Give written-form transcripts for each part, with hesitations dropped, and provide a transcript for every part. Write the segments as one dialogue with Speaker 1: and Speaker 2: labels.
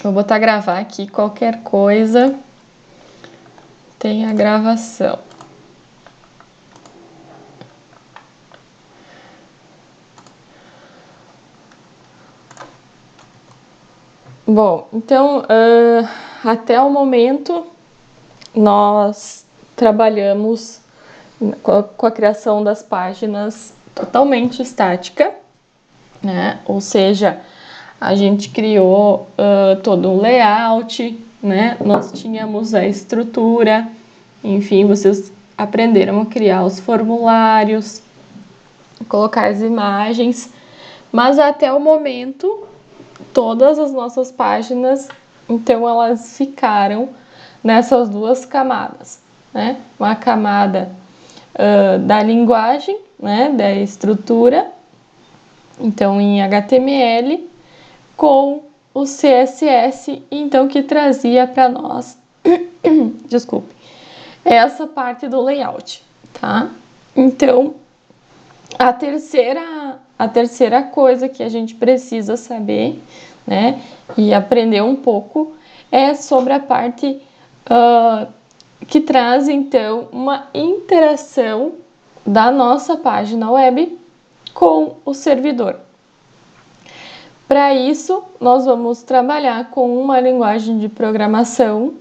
Speaker 1: Vou botar gravar aqui, qualquer coisa tem a gravação. Bom, então, até o momento, nós trabalhamos com a criação das páginas totalmente estática, né? Ou seja, a gente criou todo um layout, né? Nós tínhamos a estrutura, enfim, vocês aprenderam a criar os formulários, colocar as imagens, mas até o momento, todas as nossas páginas, então elas ficaram nessas duas camadas, né? Uma camada da linguagem, né? Da estrutura, então em HTML, com o CSS, então que trazia para nós, desculpe, essa parte do layout, tá? Então, a terceira coisa que a gente precisa saber, né, e aprender um pouco, é sobre a parte que traz, então, uma interação da nossa página web com o servidor. Para isso, nós vamos trabalhar com uma linguagem de programação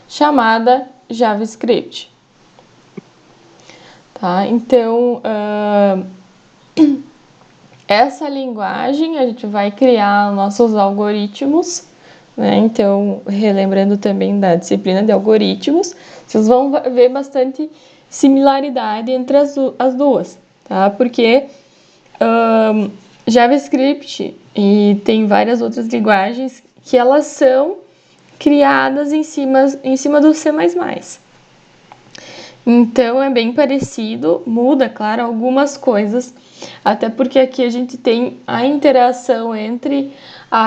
Speaker 1: chamada JavaScript. Tá? Então, essa linguagem a gente vai criar nossos algoritmos, né? Então, relembrando também da disciplina de algoritmos, vocês vão ver bastante similaridade entre as duas, tá? Porque JavaScript e tem várias outras linguagens que elas são criadas em cima do C++. Então, é bem parecido, muda, claro, algumas coisas, até porque aqui a gente tem a interação entre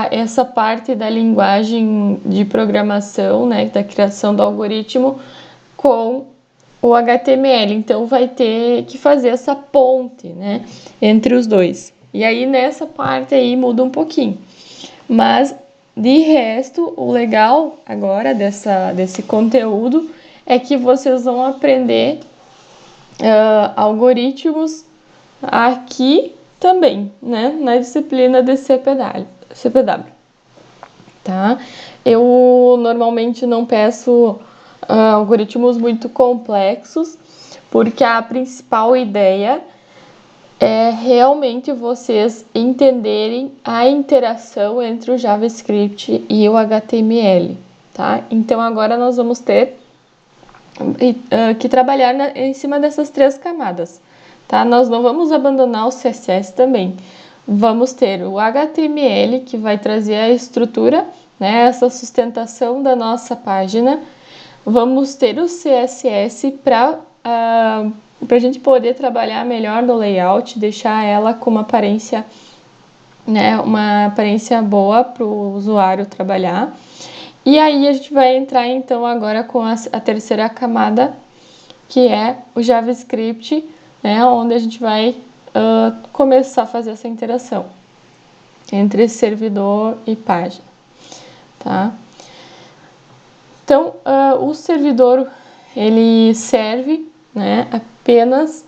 Speaker 1: essa parte da linguagem de programação, né, da criação do algoritmo, com o HTML. Então, vai ter que fazer essa ponte, né, entre os dois. E aí, nessa parte aí, muda um pouquinho. Mas, de resto, o legal agora desse conteúdo é que vocês vão aprender algoritmos aqui também, né, na disciplina de CPW, tá? Eu normalmente não peço algoritmos muito complexos, porque a principal ideia é realmente vocês entenderem a interação entre o JavaScript e o HTML, tá? Então agora nós vamos ter que trabalhar em cima dessas três camadas, tá? Nós não vamos abandonar o CSS também. Vamos ter o HTML, que vai trazer a estrutura, né? Essa sustentação da nossa página. Vamos ter o CSS para a gente poder trabalhar melhor no layout, deixar ela com uma aparência, né? Uma aparência boa para o usuário trabalhar. E aí a gente vai entrar então agora com a terceira camada, que é o JavaScript, né, onde a gente vai começar a fazer essa interação entre servidor e página, tá? Então, o servidor, ele serve, né, apenas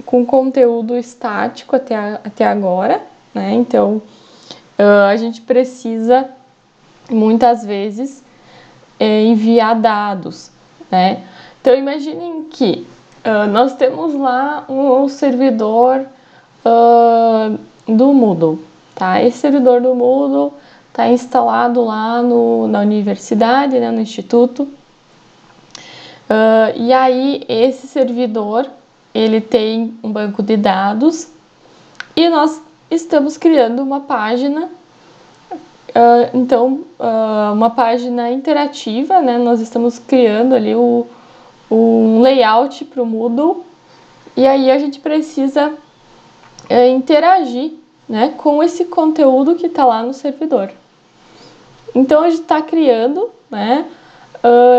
Speaker 1: com conteúdo estático até agora, né? Então, a gente precisa muitas vezes enviar dados, né? Então imaginem que nós temos lá um servidor do Moodle, tá? Esse servidor do Moodle está instalado lá na universidade, né, no instituto, e aí esse servidor ele tem um banco de dados e nós estamos criando uma página. Então, uma página interativa, né? Nós estamos criando ali um layout para o Moodle e aí a gente precisa interagir, né, com esse conteúdo que está lá no servidor. Então, a gente está criando, né,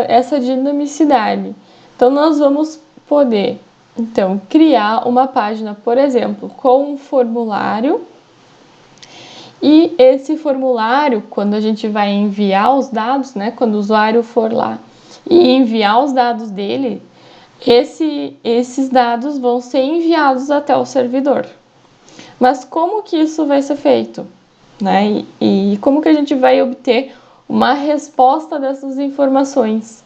Speaker 1: essa dinamicidade. Então, nós vamos poder, então, criar uma página, por exemplo, com um formulário. E esse formulário, quando a gente vai enviar os dados, né, quando o usuário for lá e enviar os dados dele, esses dados vão ser enviados até o servidor. Mas como que isso vai ser feito? Né? E como que a gente vai obter uma resposta dessas informações?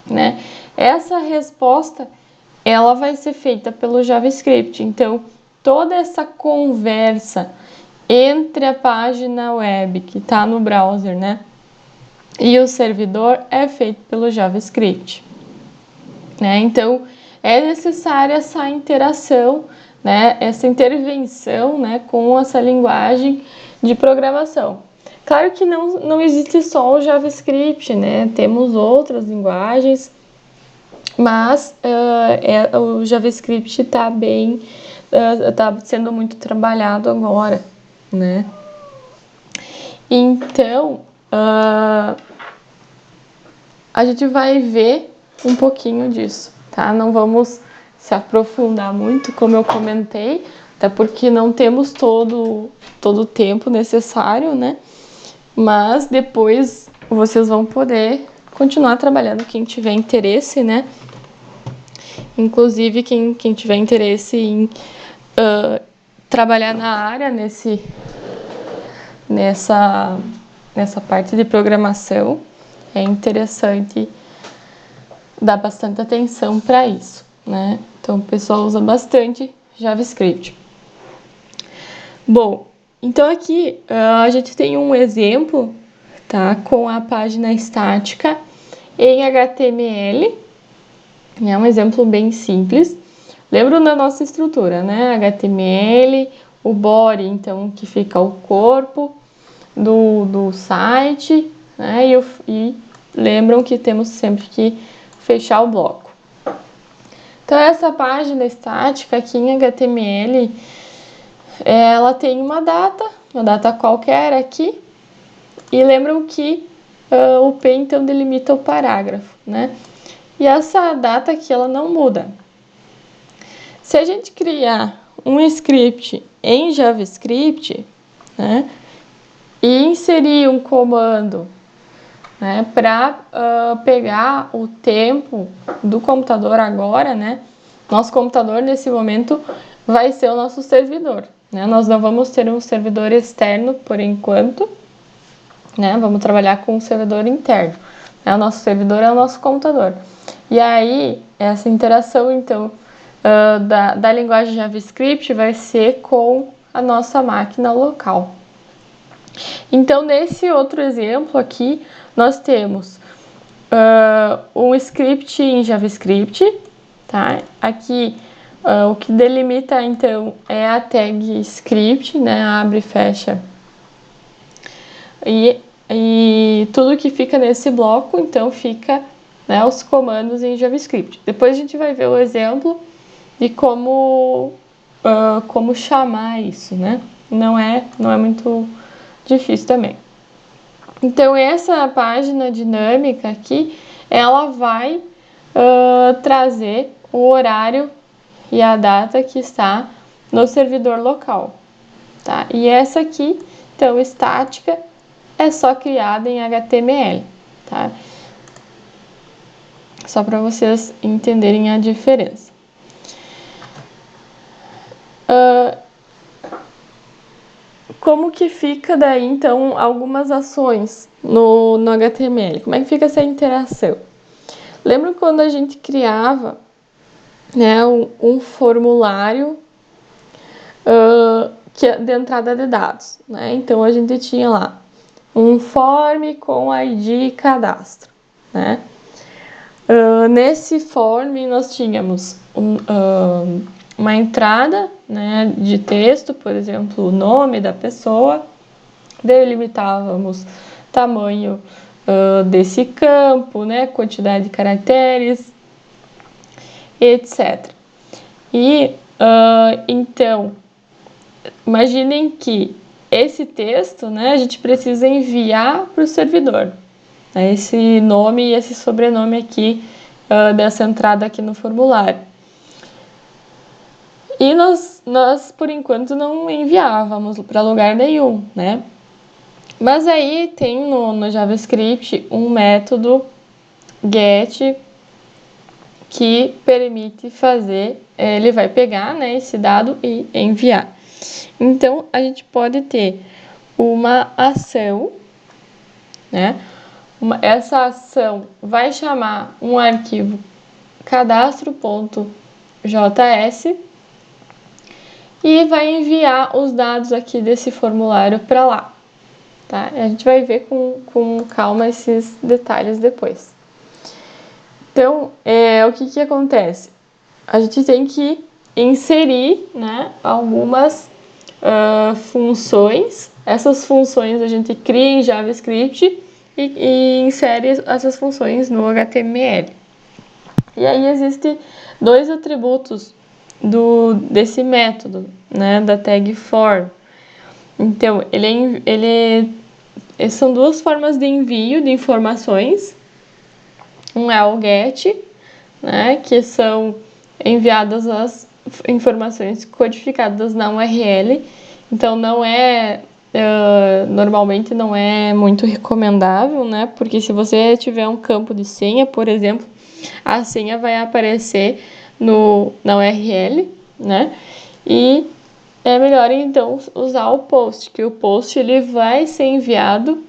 Speaker 1: Né? Essa resposta, ela vai ser feita pelo JavaScript. Então, toda essa conversa entre a página web que está no browser, né, e o servidor é feito pelo JavaScript. Né? Então, é necessária essa interação, né, essa intervenção, né, com essa linguagem de programação. Claro que não existe só o JavaScript, né? Temos outras linguagens, mas o JavaScript está tá sendo muito trabalhado agora, né? Então, a gente vai ver um pouquinho disso, tá? Não vamos se aprofundar muito, como eu comentei, até porque não temos todo o tempo necessário, né? Mas depois vocês vão poder continuar trabalhando, quem tiver interesse, né? Inclusive, quem tiver interesse em trabalhar na área nessa parte de programação, é interessante dar bastante atenção para isso, né? Então, o pessoal usa bastante JavaScript. Bom, então aqui a gente tem um exemplo, tá? Com a página estática em HTML, é um exemplo bem simples. Lembra da nossa estrutura, né? HTML, o body, então, que fica o corpo do site, né? E lembram que temos sempre que fechar o bloco. Então, essa página estática aqui em HTML, ela tem uma data qualquer aqui, e lembram que o P, então, delimita o parágrafo, né? E essa data aqui, ela não muda. Se a gente criar um script em JavaScript, né, e inserir um comando, né, para pegar o tempo do computador agora, né? Nosso computador nesse momento vai ser o nosso servidor, né? Nós não vamos ter um servidor externo por enquanto, né? Vamos trabalhar com um servidor interno, né? O nosso servidor é o nosso computador. E aí, essa interação, então, da linguagem JavaScript vai ser com a nossa máquina local. Então, nesse outro exemplo aqui, nós temos um script em JavaScript, tá? Aqui, o que delimita, então, é a tag script, né? Abre e fecha. E tudo que fica nesse bloco, então, fica, né, os comandos em JavaScript. Depois a gente vai ver o exemplo de como chamar isso, né? Não é muito difícil também. Então, essa página dinâmica aqui, ela vai trazer o horário e a data que está no servidor local, tá? E essa aqui, então, estática, é só criada em HTML, tá? Só para vocês entenderem a diferença. Como que fica daí, então, algumas ações no HTML? Como é que fica essa interação? Lembra quando a gente criava, né, um formulário de entrada de dados, né? Então, a gente tinha lá um form com ID e cadastro, né? Nesse form, nós tínhamos uma entrada, né, de texto, por exemplo, o nome da pessoa, delimitávamos tamanho desse campo, né, quantidade de caracteres, etc. E então, imaginem que esse texto, né, a gente precisa enviar para o servidor, né, esse nome e esse sobrenome aqui dessa entrada aqui no formulário. E nós, por enquanto, não enviávamos para lugar nenhum, né? Mas aí tem no JavaScript um método get que permite fazer, ele vai pegar, né, esse dado e enviar. Então, a gente pode ter uma ação, né? Essa ação vai chamar um arquivo cadastro.js e vai enviar os dados aqui desse formulário para lá, tá? A gente vai ver com calma esses detalhes depois. Então, o que acontece? A gente tem que inserir, né, algumas funções. Essas funções a gente cria em JavaScript e insere essas funções no HTML. E aí existem dois atributos desse método, né, da tag for. Então, são duas formas de envio de informações. Um é o get, né, que são enviadas as informações codificadas na URL. Então, normalmente não é muito recomendável, né, porque se você tiver um campo de senha, por exemplo, a senha vai aparecer na URL, né, e é melhor então usar o post, que o post ele vai ser enviado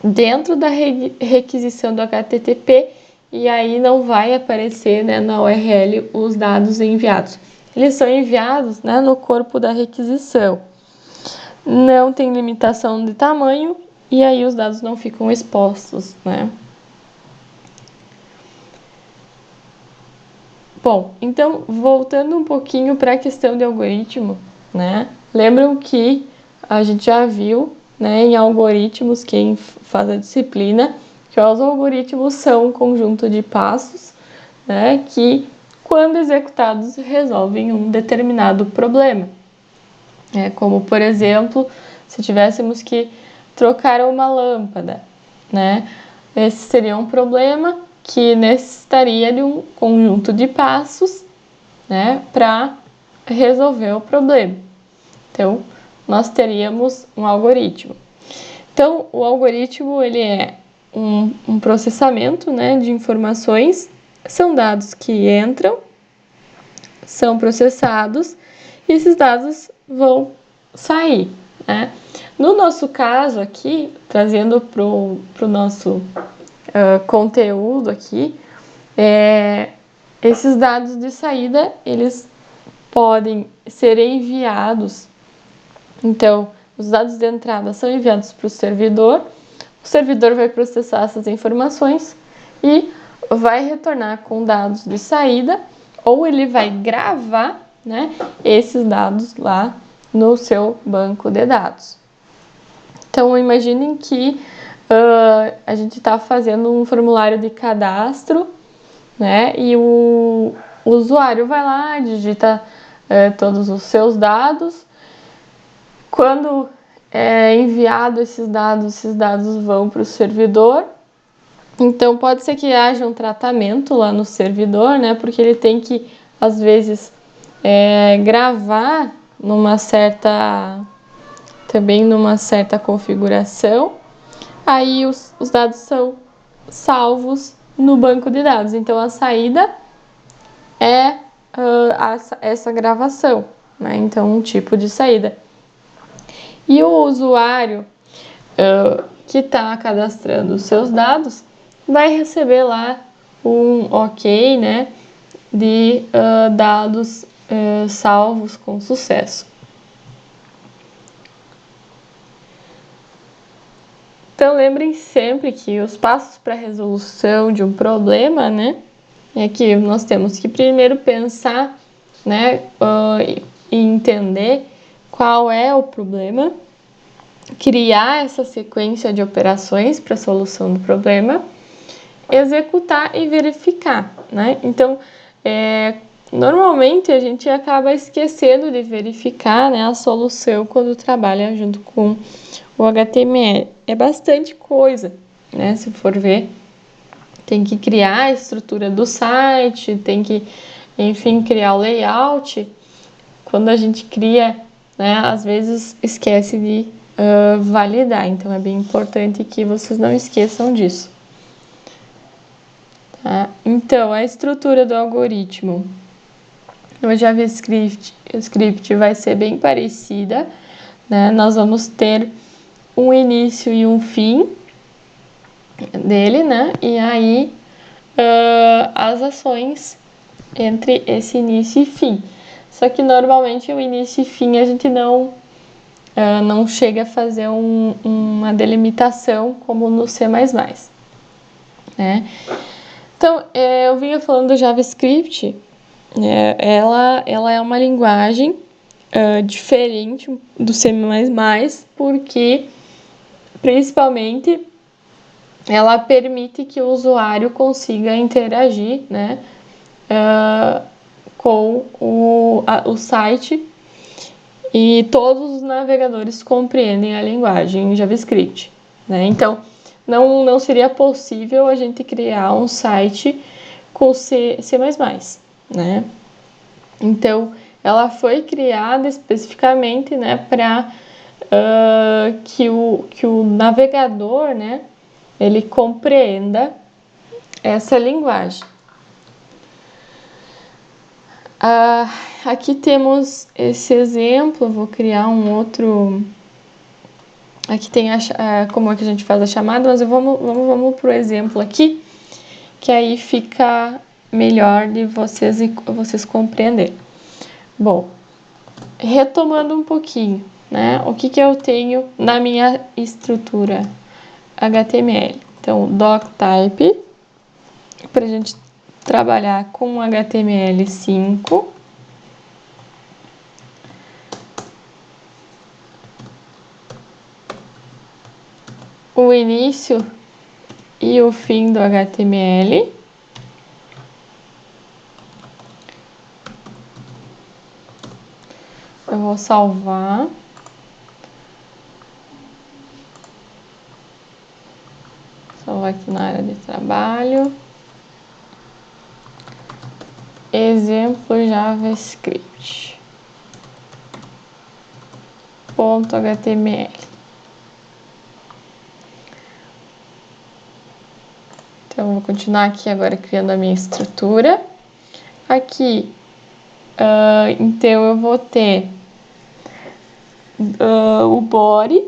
Speaker 1: dentro da requisição do HTTP e aí não vai aparecer, né, na URL os dados enviados. Eles são enviados, né, no corpo da requisição. Não tem limitação de tamanho e aí os dados não ficam expostos, né? Bom, então voltando um pouquinho para a questão de algoritmo, né? Lembram que a gente já viu, né, em algoritmos, quem faz a disciplina, que os algoritmos são um conjunto de passos, né, que quando executados resolvem um determinado problema. Como, por exemplo, se tivéssemos que trocar uma lâmpada, né? Esse seria um problema que necessitaria de um conjunto de passos, né, para resolver o problema. Então, nós teríamos um algoritmo. Então, o algoritmo ele é um processamento, né, de informações. São dados que entram, são processados e esses dados vão sair, né? No nosso caso aqui, trazendo para o nosso conteúdo aqui, esses dados de saída, eles podem ser enviados. Então, os dados de entrada são enviados para o servidor vai processar essas informações e vai retornar com dados de saída, ou ele vai gravar, né, esses dados lá no seu banco de dados. Então, imaginem que a gente está fazendo um formulário de cadastro, né, e o usuário vai lá, digita todos os seus dados. Quando é enviado esses dados vão para o servidor. Então, pode ser que haja um tratamento lá no servidor, né? Porque ele tem que, às vezes, gravar também numa certa configuração. Aí, os dados são salvos no banco de dados. Então, a saída é essa gravação, né? Então, um tipo de saída. E o usuário que está cadastrando os seus dados vai receber lá um OK, né, de dados salvos com sucesso. Então, lembrem sempre que os passos para a resolução de um problema, né, é que nós temos que primeiro pensar, né, e entender qual é o problema, criar essa sequência de operações para a solução do problema, executar e verificar, né? Então, normalmente a gente acaba esquecendo de verificar, né, a solução quando trabalha junto com o HTML. É bastante coisa, né? Se for ver, tem que criar a estrutura do site, tem que, enfim, criar o layout. quando a gente cria, né, às vezes esquece de validar. Então, é bem importante que vocês não esqueçam disso. Tá? Então, a estrutura do algoritmo no JavaScript vai ser bem parecida, né? Nós vamos ter um início e um fim dele, né? E aí as ações entre esse início e fim. Só que normalmente o início e fim a gente não chega a fazer uma delimitação como no C++, né? Então, eu vinha falando do JavaScript, ela é uma linguagem diferente do C++, porque principalmente ela permite que o usuário consiga interagir, né, com o site, e todos os navegadores compreendem a linguagem JavaScript, né? Então, não seria possível a gente criar um site com C++, né? Então, ela foi criada especificamente, né, para que o navegador, né, ele compreenda essa linguagem. Aqui temos esse exemplo, vou criar um outro. Aqui tem como é que a gente faz a chamada, mas vamos para o exemplo aqui, que aí fica melhor de vocês compreenderem. Bom, retomando um pouquinho, né? O que eu tenho na minha estrutura HTML? Então, doctype, para a gente trabalhar com HTML5. O início e o fim do HTML. Eu vou salvar. Salvar aqui na área de trabalho. Exemplo JavaScript. .html. Então, eu vou continuar aqui agora criando a minha estrutura. Aqui, então, eu vou ter o body.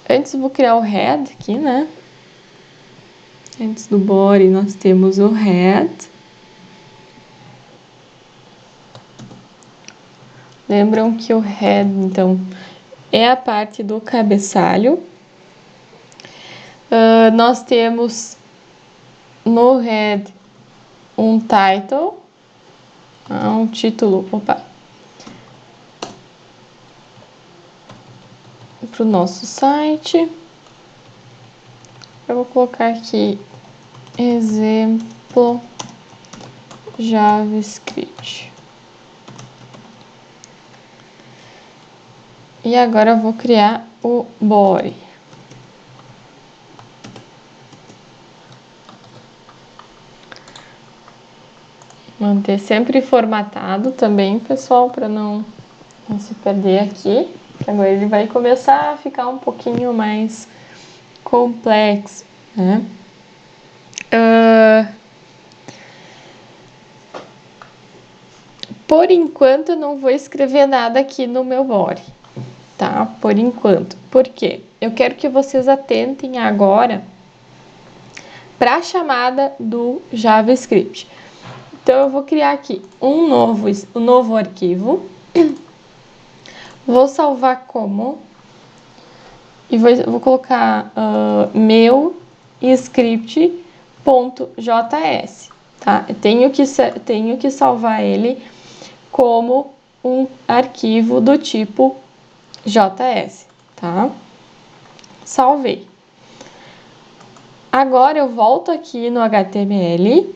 Speaker 1: Antes eu vou criar o head aqui, né? Antes do body, nós temos o head. Lembram que o head, então, é a parte do cabeçalho. Nós temos no head um title, um título, para o nosso site. Eu vou colocar aqui exemplo JavaScript. E agora eu vou criar o body. Manter sempre formatado também, pessoal, para não se perder aqui. Agora ele vai começar a ficar um pouquinho mais complexo, né? Por enquanto eu não vou escrever nada aqui no meu body, tá? Por enquanto. Por quê? Eu quero que vocês atentem agora para a chamada do JavaScript. Então, eu vou criar aqui um novo arquivo. Vou salvar como. E vou colocar meu script.js, tá? Eu tenho que salvar ele como um arquivo do tipo JS, tá? Salvei. Agora eu volto aqui no HTML,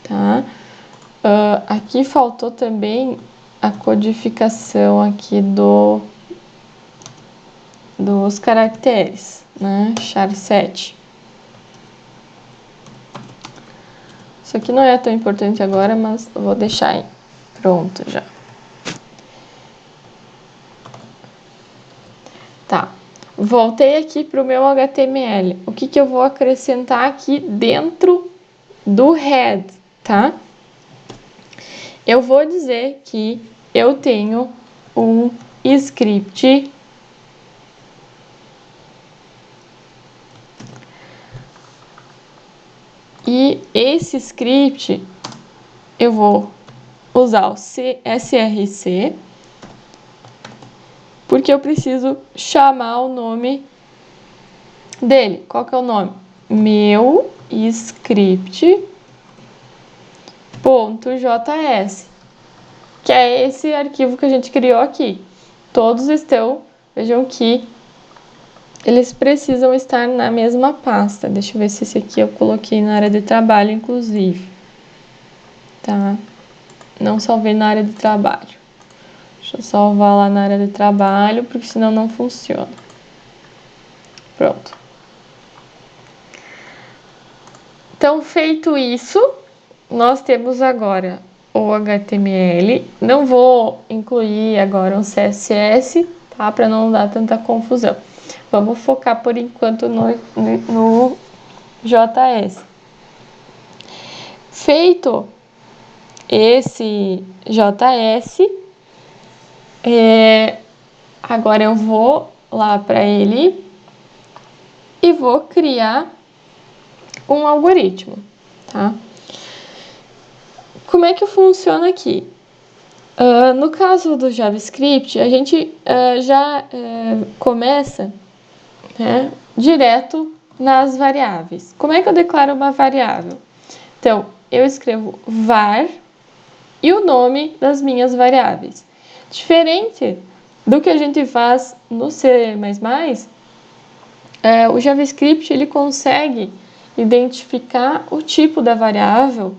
Speaker 1: tá? Aqui faltou também a codificação aqui dos caracteres, né? char7. Isso aqui não é tão importante agora, mas eu vou deixar aí pronto já. voltei aqui para o meu HTML. O que eu vou acrescentar aqui dentro do head, tá? Eu vou dizer que eu tenho um script e esse script eu vou usar o src, porque eu preciso chamar o nome dele. Qual que é o nome? Meu script.js, que é esse arquivo que a gente criou aqui. Todos estão, vejam que eles precisam estar na mesma pasta. Deixa eu ver se esse aqui eu coloquei na área de trabalho, inclusive. Tá? Não salvei na área de trabalho. Deixa eu salvar lá na área de trabalho, porque senão não funciona. Pronto. Então, feito isso, nós temos agora o HTML. Não vou incluir agora um CSS, tá? Para não dar tanta confusão. Vamos focar por enquanto no JS. Feito esse JS, agora eu vou lá para ele e vou criar um algoritmo, tá? Como é que funciona aqui? No caso do JavaScript, a gente já começa, né, direto nas variáveis. Como é que eu declaro uma variável? Então, eu escrevo var e o nome das minhas variáveis. Diferente do que a gente faz no C++, o JavaScript ele consegue identificar o tipo da variável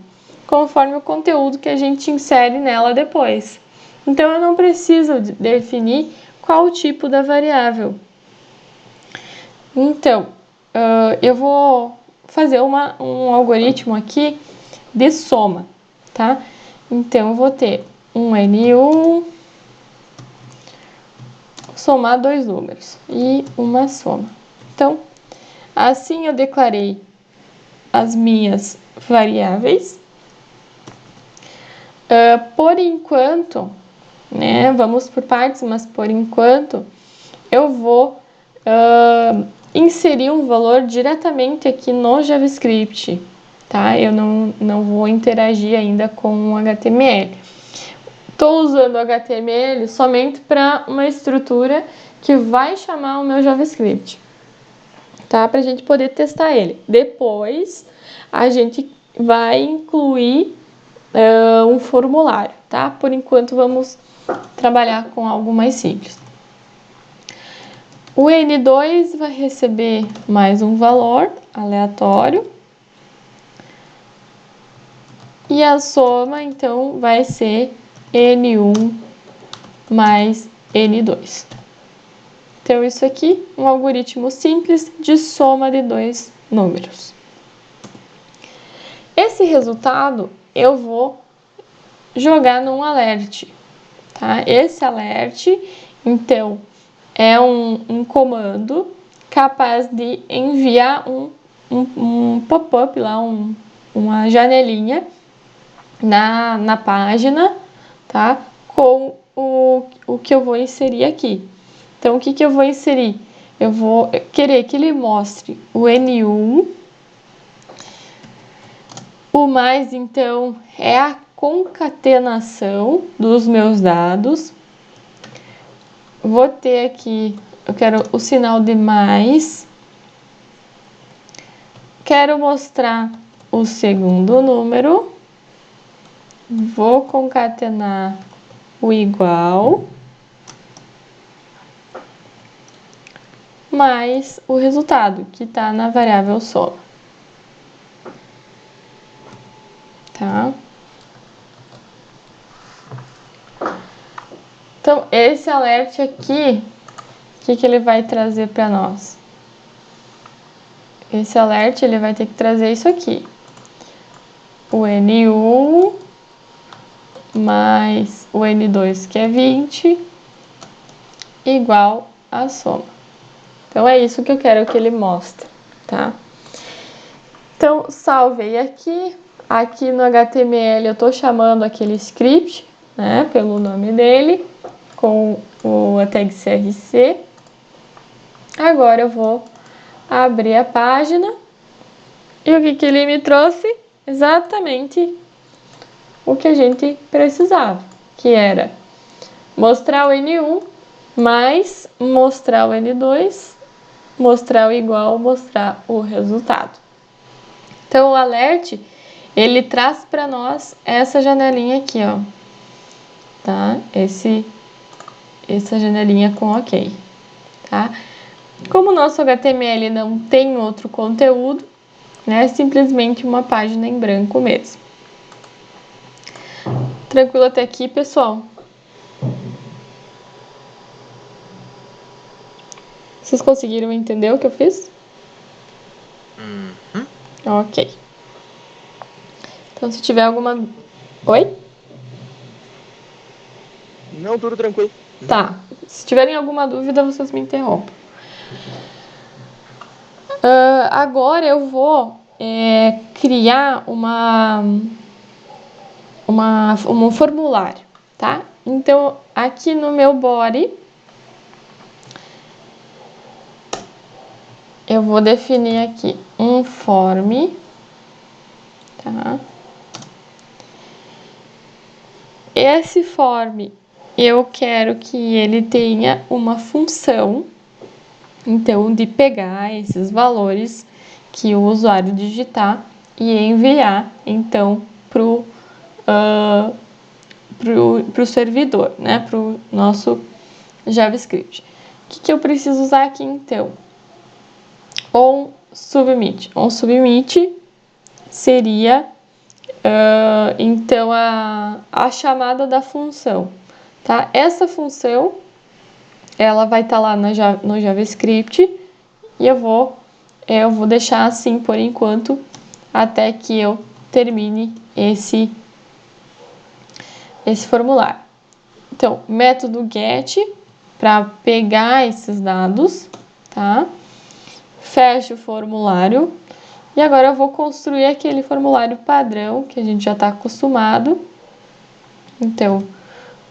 Speaker 1: conforme o conteúdo que a gente insere nela depois. Então, eu não preciso definir qual o tipo da variável. Então, eu vou fazer um algoritmo aqui de soma, tá? Então, eu vou ter um N1, somar dois números e uma soma. Então, assim eu declarei as minhas variáveis. Por enquanto, né, vamos por partes, mas por enquanto eu vou inserir um valor diretamente aqui no JavaScript, tá? Eu não vou interagir ainda com o HTML. Estou usando o HTML somente para uma estrutura que vai chamar o meu JavaScript, tá? Para a gente poder testar ele. Depois, a gente vai incluir um formulário, tá? Por enquanto, vamos trabalhar com algo mais simples. O N2 vai receber mais um valor aleatório. E a soma, então, vai ser N1 mais N2. Então, isso aqui é um algoritmo simples de soma de dois números. Esse resultado eu vou jogar num alert, tá? Esse alert, então, é um comando capaz de enviar um pop-up lá, uma janelinha na página, tá? Com o que eu vou inserir aqui. Então, o que eu vou inserir? Eu vou querer que ele mostre o N1. O mais, então, é a concatenação dos meus dados. Vou ter aqui, eu quero o sinal de mais. Quero mostrar o segundo número. Vou concatenar o igual mais o resultado, que está na variável soma. Tá? Então, esse alert aqui, o que ele vai trazer para nós? Esse alert, ele vai ter que trazer isso aqui. O N1 mais o N2, que é 20, igual a soma. Então, é isso que eu quero que ele mostre, tá? Então, salvei aqui. Aqui no HTML eu tô chamando aquele script, né, pelo nome dele, com a tag CRC. Agora eu vou abrir a página. E o que ele me trouxe? Exatamente o que a gente precisava, que era mostrar o N1, mais mostrar o N2, mostrar o igual, mostrar o resultado. Então, o alert, ele traz para nós essa janelinha aqui, ó, tá? Essa janelinha com OK, tá? Como o nosso HTML não tem outro conteúdo, né, é simplesmente uma página em branco mesmo. Tranquilo até aqui, pessoal? Vocês conseguiram entender o que eu fiz?
Speaker 2: Uhum.
Speaker 1: Ok. Então, se tiver alguma... Oi?
Speaker 2: Não, tudo tranquilo.
Speaker 1: Tá. Se tiverem alguma dúvida, vocês me interrompam. Agora eu vou criar um formulário, tá? Então, aqui no meu body, eu vou definir aqui um form, tá? Esse form, eu quero que ele tenha uma função, então, de pegar esses valores que o usuário digitar e enviar, então, pro servidor, né? Pro nosso JavaScript. O que eu preciso usar aqui, então? OnSubmit. OnSubmit seria, então, a chamada da função, tá? Essa função, ela vai estar lá no JavaScript e eu vou deixar assim por enquanto, até que eu termine esse formulário. Então, método get para pegar esses dados, tá? Fecho o formulário. E agora eu vou construir aquele formulário padrão que a gente já está acostumado. Então,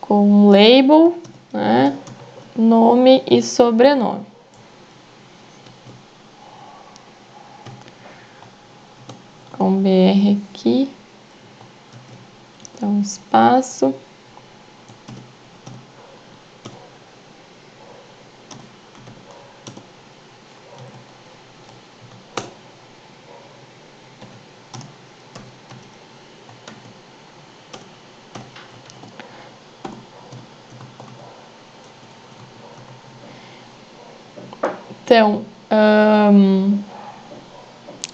Speaker 1: com label, né? Nome e sobrenome. Com BR aqui. Então, espaço. Então,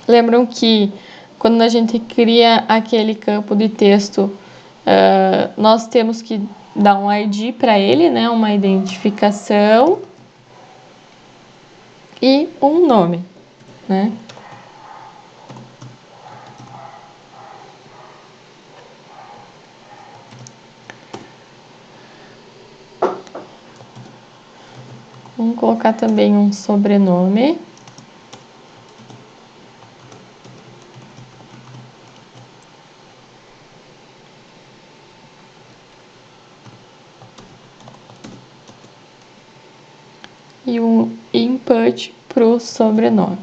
Speaker 1: lembram que quando a gente cria aquele campo de texto, nós temos que dar um ID para ele, né? Uma identificação e um nome, né? Vamos colocar também um sobrenome. E um input para o sobrenome.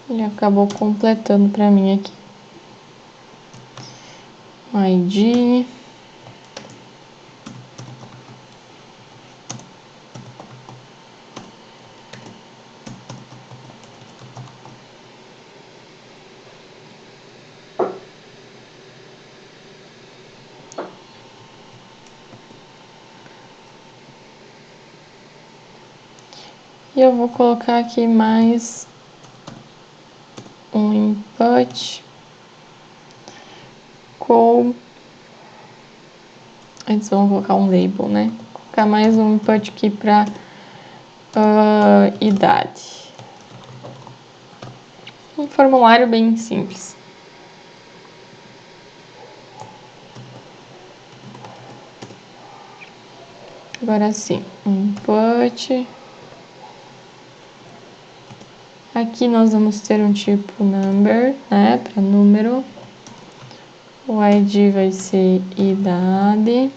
Speaker 1: Ele acabou completando para mim aqui. ID. E eu vou colocar aqui mais um input com... Antes vamos colocar um label, né? Vou colocar mais um input aqui para idade. Um formulário bem simples. Agora sim, input. Aqui nós vamos ter um tipo number, né, para número. O ID vai ser idade.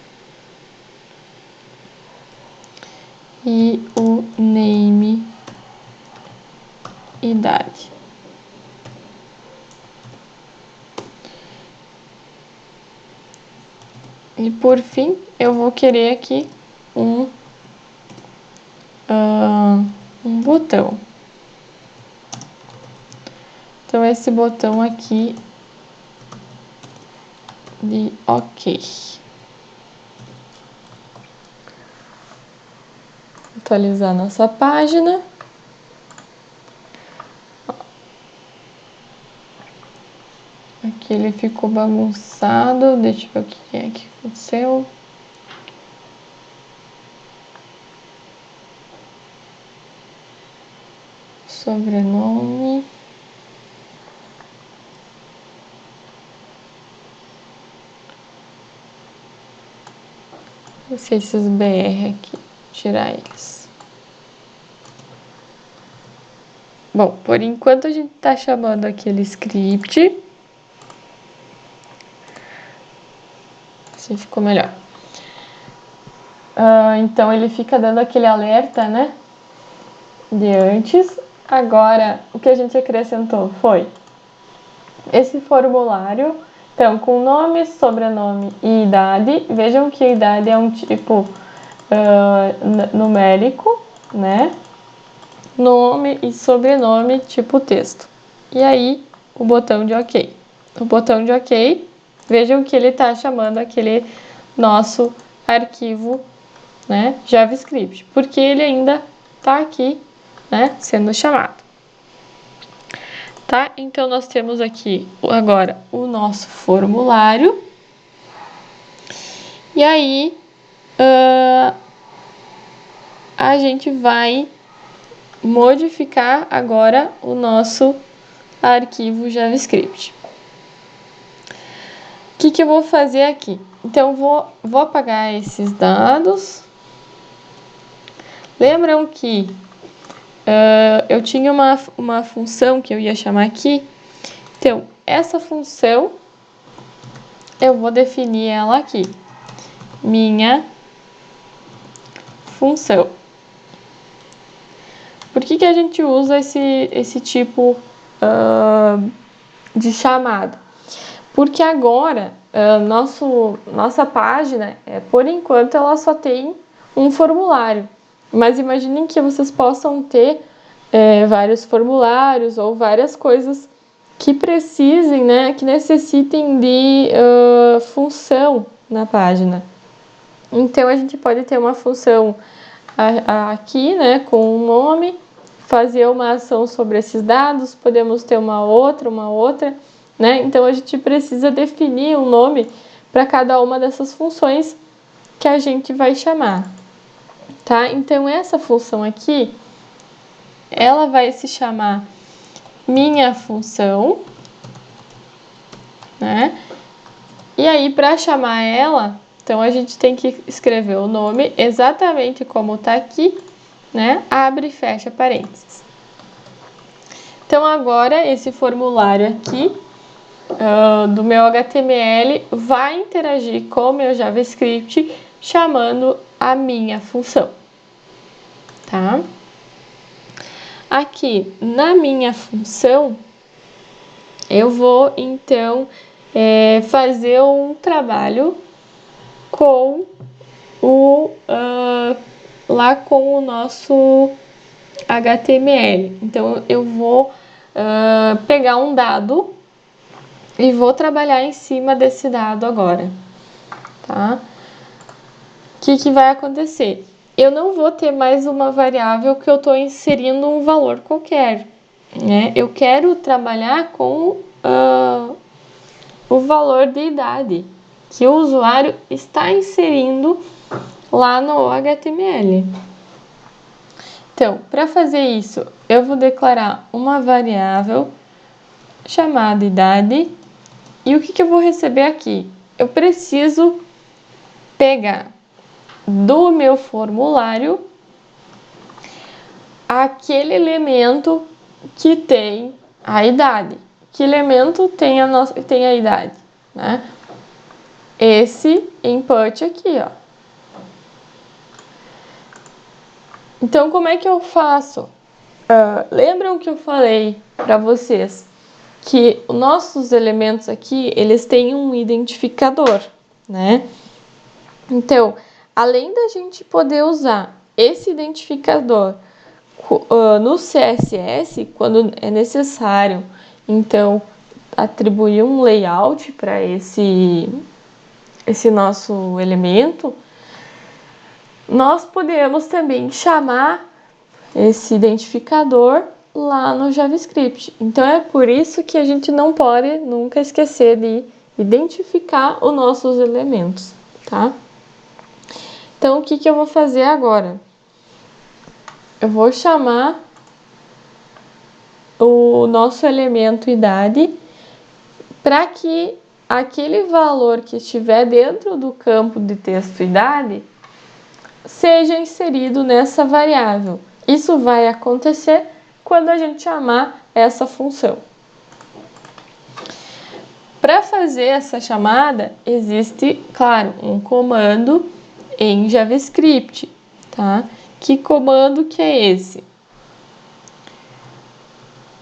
Speaker 1: E o name, idade. E por fim, eu vou querer aqui um botão. Então, esse botão aqui de OK. Atualizar nossa página. Aqui ele ficou bagunçado. Deixa eu ver o que é que aconteceu. Sobrenome. Vou ser esses BR aqui. Tirar eles. Bom, por enquanto a gente tá chamando aquele script. Assim ficou melhor. Então ele fica dando aquele alerta, né? De antes. Agora, o que a gente acrescentou foi esse formulário. Então, com nome, sobrenome e idade. Vejam que a idade é um tipo numérico, né? Nome e sobrenome, tipo texto. E aí, o botão de OK. O botão de OK, vejam que ele está chamando aquele nosso arquivo, né, JavaScript, porque ele ainda está aqui, né, sendo chamado. Tá? Então, nós temos aqui agora o nosso formulário. E aí, a gente vai modificar agora o nosso arquivo JavaScript. O que eu vou fazer aqui? Então, vou apagar esses dados. Lembram que eu tinha uma função que eu ia chamar aqui. Então, essa função, eu vou definir ela aqui. Minha função. Por que a gente usa esse tipo de chamada? Porque agora, nossa página, por enquanto, ela só tem um formulário. Mas imaginem que vocês possam ter vários formulários ou várias coisas que precisem, né, que necessitem de função na página. Então, a gente pode ter uma função aqui, né, com um nome, fazer uma ação sobre esses dados, podemos ter uma outra, né? Então, a gente precisa definir um nome para cada uma dessas funções que a gente vai chamar, tá? Então, essa função aqui, ela vai se chamar minha função, né? E aí, para chamar ela, então a gente tem que escrever o nome exatamente como está aqui, né? Abre e fecha parênteses. Então, agora, esse formulário aqui do meu HTML vai interagir com o meu JavaScript chamando a minha função, tá? Aqui, na minha função, eu vou, então, fazer um trabalho com lá com o nosso HTML. Então, eu vou pegar um dado e vou trabalhar em cima desse dado agora, tá? O que vai acontecer? Eu não vou ter mais uma variável que eu estou inserindo um valor qualquer, né? Eu quero trabalhar com o valor de idade que o usuário está inserindo lá no HTML. Então, para fazer isso, eu vou declarar uma variável chamada idade. E o que eu vou receber aqui? Eu preciso pegar do meu formulário aquele elemento que tem a idade. Que elemento tem a idade, né? Esse input aqui, ó. Então, como é que eu faço? Lembram que eu falei para vocês que os nossos elementos aqui, eles têm um identificador, né? Então, além da gente poder usar esse identificador no CSS, quando é necessário, então, atribuir um layout para esse nosso elemento, nós podemos também chamar esse identificador lá no JavaScript. Então, é por isso que a gente não pode nunca esquecer de identificar os nossos elementos, tá? Então, o que eu vou fazer agora? Eu vou chamar o nosso elemento idade para que aquele valor que estiver dentro do campo de texto idade seja inserido nessa variável. Isso vai acontecer quando a gente chamar essa função. Para fazer essa chamada, existe, claro, um comando em JavaScript, tá? Que comando que é esse?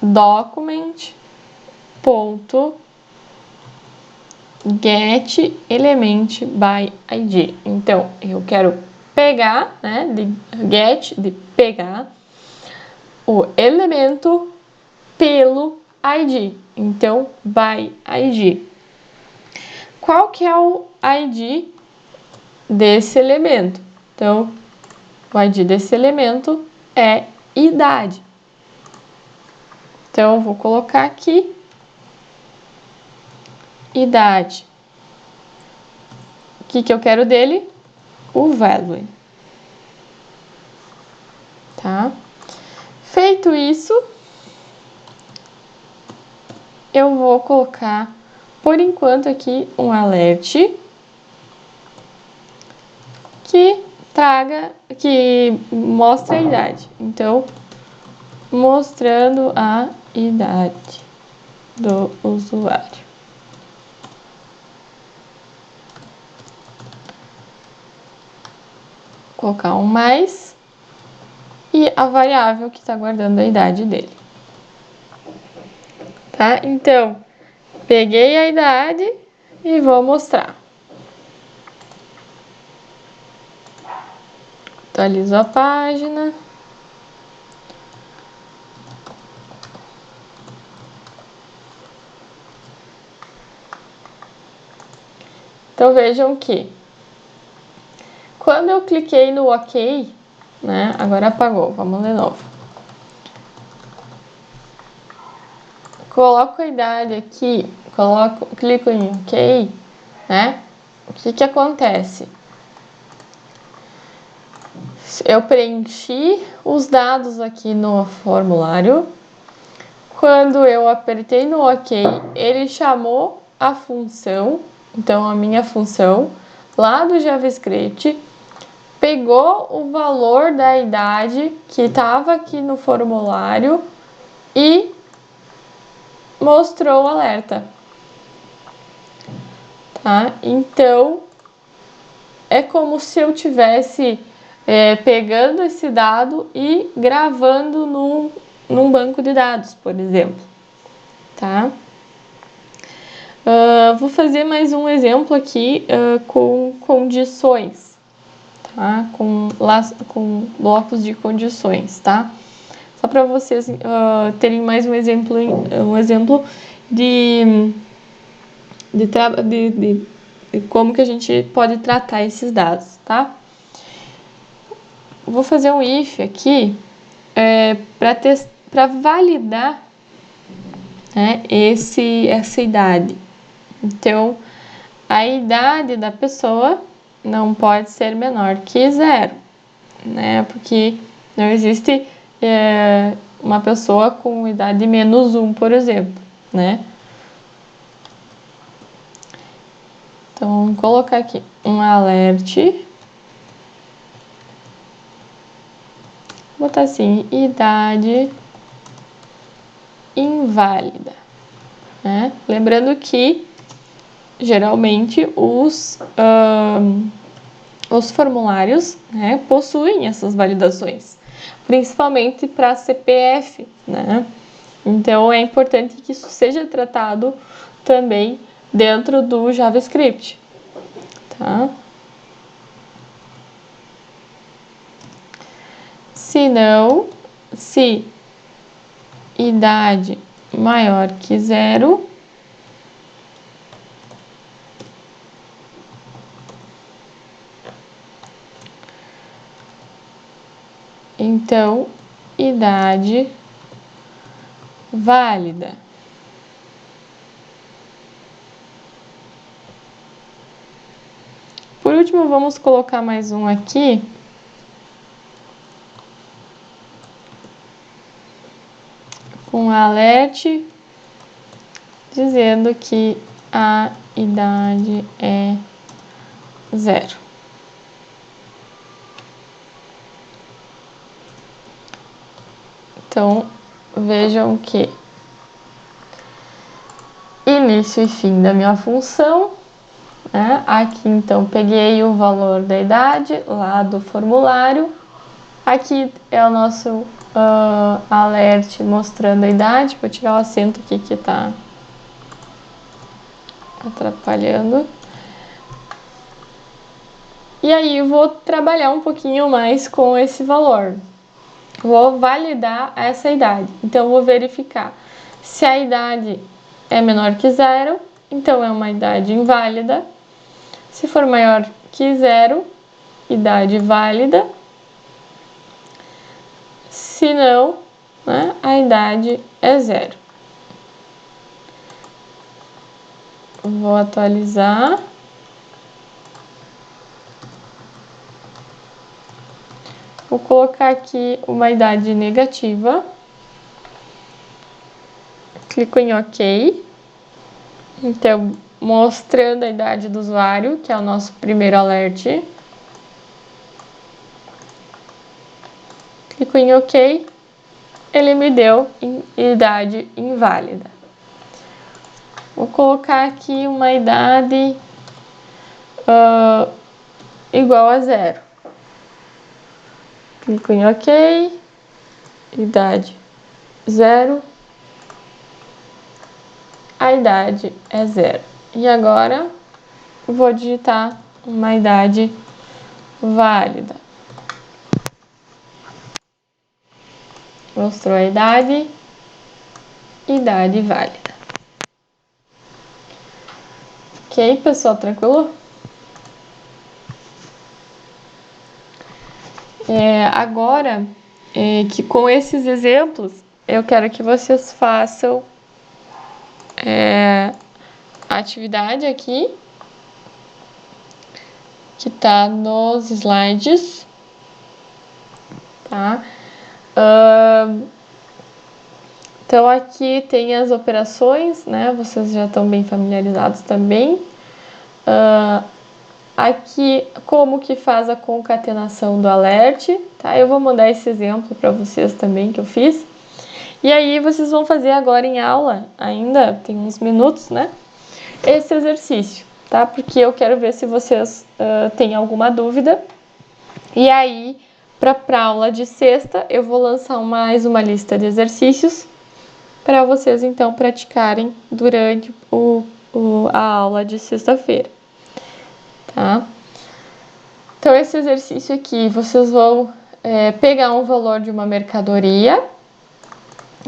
Speaker 1: Document.getElementById. Então, eu quero pegar, né, de pegar o elemento pelo ID. Então, by ID. Qual que é o ID desse elemento? Então, o ID desse elemento é idade. Então, eu vou colocar aqui idade. O que eu quero dele? O value. Tá? Feito isso, eu vou colocar, por enquanto, aqui um alert que mostra a idade. Então, mostrando a idade do usuário. Vou colocar um mais e a variável que está guardando a idade dele. Tá? Então, peguei a idade e vou mostrar. Atualizo a página. Então, vejam que quando eu cliquei no OK, né? Agora apagou, vamos de novo. Coloco a idade aqui, clico em OK, né? O que acontece? Eu preenchi os dados aqui no formulário. Quando eu apertei no OK, ele chamou a função, então a minha função, lá do JavaScript, pegou o valor da idade que estava aqui no formulário e mostrou o alerta. Tá? Então, é como se eu tivesse pegando esse dado e gravando num banco de dados, por exemplo. Tá? Vou fazer mais um exemplo aqui com condições, tá? Com blocos de condições, tá? Só para vocês terem mais um exemplo de como que a gente pode tratar esses dados, tá? Vou fazer um if aqui para validar, né, essa idade. Então, a idade da pessoa não pode ser menor que 0, né? Porque não existe uma pessoa com idade menos 1, por exemplo, né? Então, vamos colocar aqui um alert Vou botar assim, idade inválida, né? Lembrando que geralmente os formulários, né, possuem essas validações, principalmente para CPF, né? Então é importante que isso seja tratado também dentro do JavaScript, tá? Se não, se idade maior que 0, então idade válida. Por último, vamos colocar mais um aqui. Com alert dizendo que a idade é 0. Então, vejam que início e fim da minha função, né? Aqui, então, peguei o valor da idade lá do formulário. Aqui é o nosso alert mostrando a idade. Vou tirar o acento aqui que tá atrapalhando. E aí eu vou trabalhar um pouquinho mais com esse valor. Vou validar essa idade. Então, vou verificar se a idade é menor que 0, então é uma idade inválida. Se for maior que 0, idade válida. Se não, né, a idade é 0. Vou atualizar. Vou colocar aqui uma idade negativa. Clico em OK. Então, mostrando a idade do usuário, que é o nosso primeiro alert. Clico em OK. Ele me deu idade inválida. Vou colocar aqui uma idade igual a 0. Clico em OK. Idade 0. A idade é 0. E agora vou digitar uma idade válida. Mostrou a idade válida. Ok, pessoal, tranquilo? Agora, que com esses exemplos, eu quero que vocês façam a atividade aqui, que tá nos slides, tá? Então, aqui tem as operações, né? Vocês já estão bem familiarizados também. Aqui, como que faz a concatenação do alert, tá? Eu vou mandar esse exemplo para vocês também, que eu fiz. E aí, vocês vão fazer agora em aula, ainda tem uns minutos, né? Esse exercício, tá? Porque eu quero ver se vocês têm alguma dúvida. E aí, para a aula de sexta, eu vou lançar mais uma lista de exercícios para vocês, então, praticarem durante a aula de sexta-feira, tá? Então, esse exercício aqui, vocês vão pegar um valor de uma mercadoria,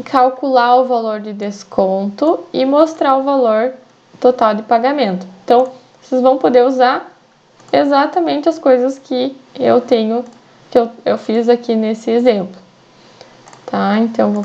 Speaker 1: calcular o valor de desconto e mostrar o valor total de pagamento. Então, vocês vão poder usar exatamente as coisas que eu fiz aqui nesse exemplo, tá? Então, vou